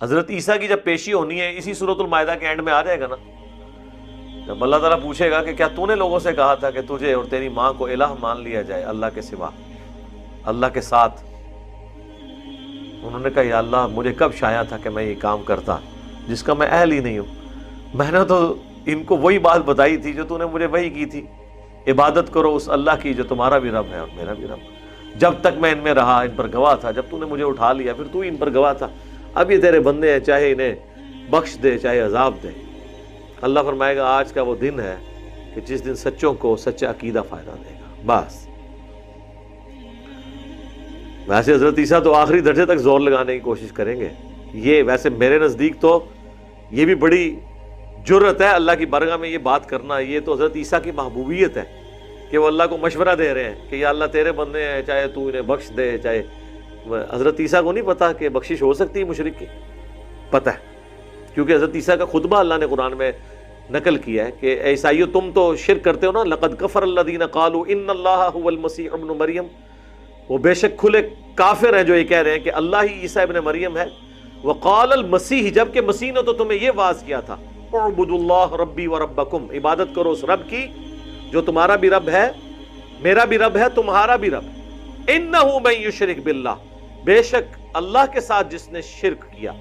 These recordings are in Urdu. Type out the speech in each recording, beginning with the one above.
حضرت عیسیٰ کی جب پیشی ہونی ہے اسی سورۃ المائدہ کے اینڈ میں آ جائے گا نا، جب اللہ تعالیٰ پوچھے گا کہ کیا تو نے لوگوں سے کہا تھا کہ تجھے اور تیری ماں کو الہ مان لیا جائے اللہ کے سوا، اللہ کے ساتھ؟ انہوں نے کہا یا اللہ مجھے کب شایا تھا کہ میں یہ کام کرتا جس کا میں اہل ہی نہیں ہوں، میں نے تو ان کو وہی بات بتائی تھی جو تو نے مجھے وحی کی تھی، عبادت کرو اس اللہ کی جو تمہارا بھی رب ہے اور میرا بھی رب۔ جب تک میں ان میں رہا ان پر گواہ تھا، جب تو نے مجھے اٹھا لیا پھر تو ان پر گواہ تھا، اب یہ تیرے بندے ہیں، چاہے انہیں بخش دے چاہے عذاب دے۔ اللہ فرمائے گا آج کا وہ دن ہے کہ جس دن سچوں کو سچا عقیدہ فائدہ دے گا۔ بس ویسے حضرت عیسیٰ تو آخری درجے تک زور لگانے کی کوشش کریں گے، یہ ویسے میرے نزدیک تو یہ بھی بڑی جرأت ہے اللہ کی بارگاہ میں یہ بات کرنا، یہ تو حضرت عیسیٰ کی محبوبیت ہے کہ وہ اللہ کو مشورہ دے رہے ہیں کہ یا اللہ تیرے بندے ہیں، چاہے تو انہیں بخش دے چاہے۔ حضرت عیسیٰ کو نہیں پتا کہ بخشش ہو سکتی ہے مشرک کی؟ پتہ ہے، کیونکہ حضرت عیسیٰ کا خطبہ اللہ نے قرآن میں نقل کیا ہے کہ اے عیسائیو تم تو شرک کرتے ہو نا، لقد کفر الذین قالوا ان اللہ هو المسیح ابن مریم، وہ بے شک کھلے کافر ہیں جو یہ کہہ رہے ہیں کہ اللہ ہی عیسیٰ ابن مریم ہے۔ وقال المسیح، جبکہ مسیح نے تو تمہیں یہ واز کیا تھا اعبدوا اللہ ربی و ربکم، عبادت کرو اس رب کی جو تمہارا بھی رب ہے میرا بھی رب ہے تمہارا بھی رب ہے۔ انہ من یشرک باللہ، بے شک اللہ کے ساتھ جس نے شرک کیا،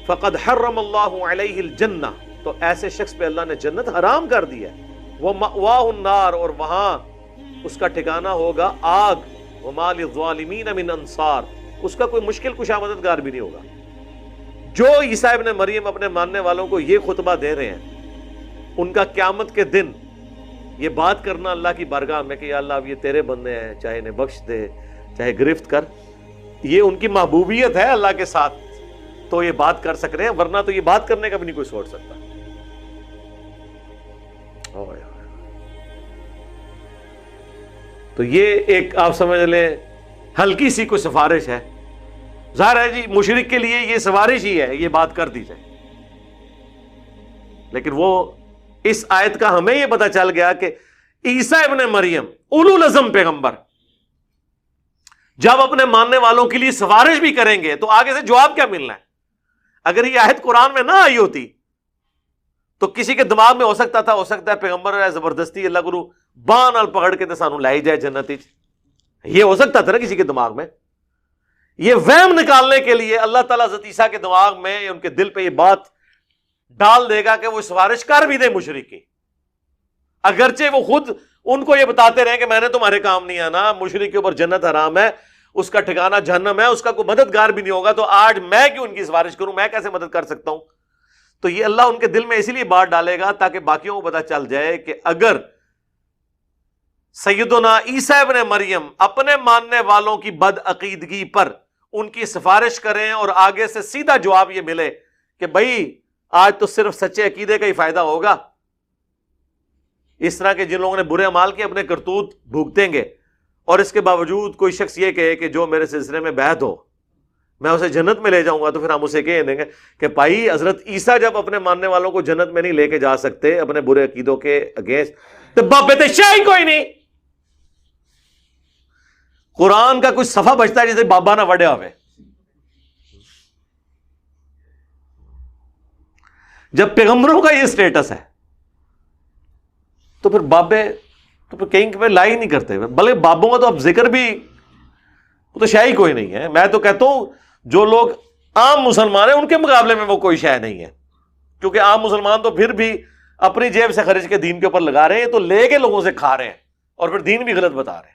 فقد حرم اللہ علیہ الجنہ، تو ایسے شخص پہ اللہ نے جنت حرام کر دی ہے، ومأواہ النار، اور وہاں اس کا ٹھکانہ ہوگا آگ، وما للظالمین من انصار، اس کا کوئی مشکل کشا مددگار بھی نہیں ہوگا۔ جو عیسیٰ ابن مریم اپنے ماننے والوں کو یہ خطبہ دے رہے ہیں، ان کا قیامت کے دن یہ بات کرنا اللہ کی بارگاہ میں کہ یا اللہ اب یہ تیرے بندے ہیں، چاہے انہیں بخش دے چاہے گرفت کر، یہ ان کی محبوبیت ہے اللہ کے ساتھ، تو یہ بات کر سک رہے ہیں، ورنہ تو یہ بات کرنے کا بھی نہیں کوئی سوچ سکتا۔ تو یہ ایک آپ سمجھ لیں ہلکی سی کوئی سفارش ہے، ظاہر ہے جی مشرک کے لیے یہ سفارش ہی ہے، یہ بات کر دی جائے، لیکن وہ اس آیت کا ہمیں یہ پتہ چل گیا کہ عیسیٰ ابن مریم اولو العزم پیغمبر جب اپنے ماننے والوں کے لیے سفارش بھی کریں گے تو آگے سے جواب کیا ملنا ہے؟ اگر یہ آیت قرآن میں نہ آئی ہوتی تو کسی کے دماغ میں ہو سکتا ہے پیغمبر ہے زبردستی اللہ گرو باں نال پکڑ کے تے سانو لائی جائے جنت وچ، یہ ہو سکتا تھا نا کسی کے دماغ میں۔ یہ وہم نکالنے کے لیے اللہ تعالیٰ حضرت عیسیٰ کے دماغ میں ان کے دل پہ یہ بات ڈال دے گا کہ وہ سفارش کر بھی دے مشرک کی، اگرچہ وہ خود ان کو یہ بتاتے رہے کہ میں نے تمہارے کام نہیں آنا، مشرک کے اوپر جنت حرام ہے، اس کا ٹھکانہ جہنم ہے، اس کا کوئی مددگار بھی نہیں ہوگا، تو آج میں کیوں ان کی سفارش کروں، میں کیسے مدد کر سکتا ہوں؟ تو یہ اللہ ان کے دل میں اسی لیے بات ڈالے گا تاکہ باقیوں کو پتہ چل جائے کہ اگر سیدنا عیسیٰ ابن مریم اپنے ماننے والوں کی بد عقیدگی پر ان کی سفارش کریں اور آگے سے سیدھا جواب یہ ملے کہ بھائی آج تو صرف سچے عقیدے کا ہی فائدہ ہوگا، اس طرح کے جن لوگوں نے برے اعمال کے اپنے کرتوت بھگتیں گے، اور اس کے باوجود کوئی شخص یہ کہے کہ جو میرے سلسلے میں بیعت ہو میں اسے جنت میں لے جاؤں گا، تو پھر ہم اسے کہہ دیں گے کہ بھائی حضرت عیسیٰ جب اپنے ماننے والوں کو جنت میں نہیں لے کے جا سکتے اپنے برے عقیدوں کے اگینسٹ، تو بابے تے شاہی کوئی نہیں۔ قرآن کا کوئی صفحہ بچتا ہے جسے بابا نہ وڑیا ہوئے۔ جب پیغمبروں کا یہ سٹیٹس ہے تو پھر بابے تو پھر کہیں پہ لا ہی نہیں کرتے، بلکہ بابوں کا تو اب ذکر بھی وہ تو شے ہی کوئی نہیں ہے۔ میں تو کہتا ہوں جو لوگ عام مسلمان ہیں ان کے مقابلے میں وہ کوئی شے نہیں ہے، کیونکہ عام مسلمان تو پھر بھی اپنی جیب سے خرچ کے دین کے اوپر لگا رہے ہیں، تو لے کے لوگوں سے کھا رہے ہیں اور پھر دین بھی غلط بتا رہے ہیں۔